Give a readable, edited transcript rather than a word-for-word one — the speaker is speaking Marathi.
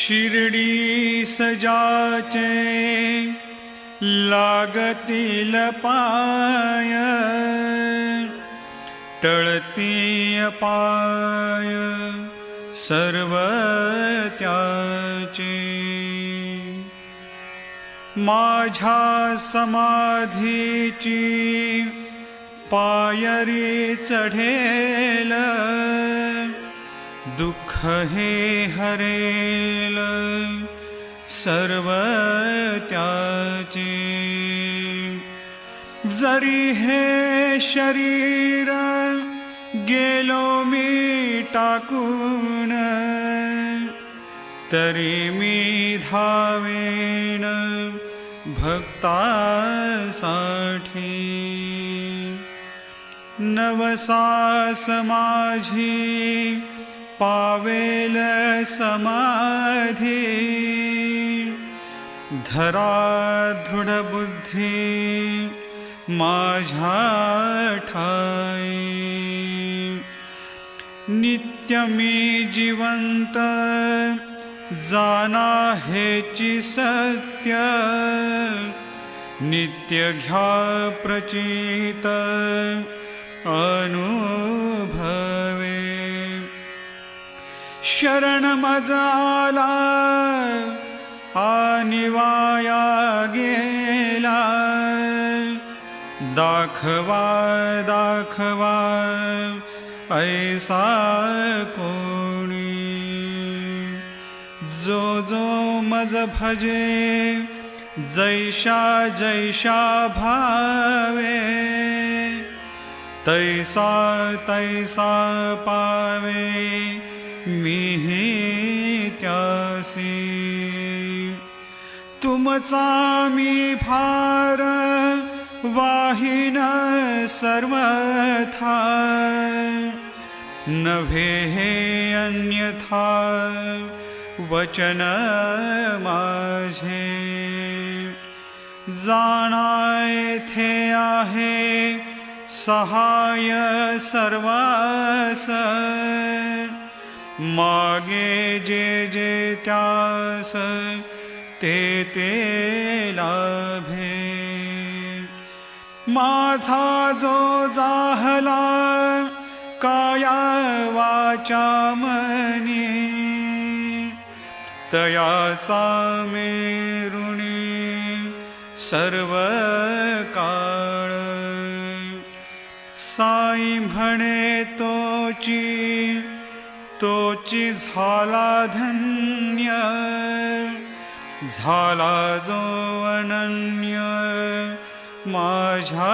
शिर्डी सजाचे लागतील पाय, टळती पाय सर्व त्याचे। माझ्या समाधीची पायरी चढेल, दुःख हे हरेल सर्व त्याचे। जरी हे शरीर गेलो मी टाकून, तरी मी धावेन भक्तासाठी। नवसास माझी पावेल समाधी, धरा दृढ बुद्धी माझ्या ठाई। नित्य मी जिवंत जाना हेची सत्य, नित्य घ्या प्रचित अनुभवे। शरण मज आला आणि वाया गेला, दाखवा दाखवा ऐसा कोणी। जो जो मज भजे जैशा जैशा भावे, तैसा तैसा पावे मीही त्यासी। तुमचा मी भार वाहिन सर्वथा, नव्हे हे अन्यथा वचन माझे। जाणा येथे आहे सहाय सर्वास, मागे जे जे त्यास ते ते लाभे। माझा जो जाहला काया वाचा मनी, तयाचा मेरुणी सर्व काळ। साई म्हणे तोची तोची झाला धन्य, झाला जो अनन्य माझ्या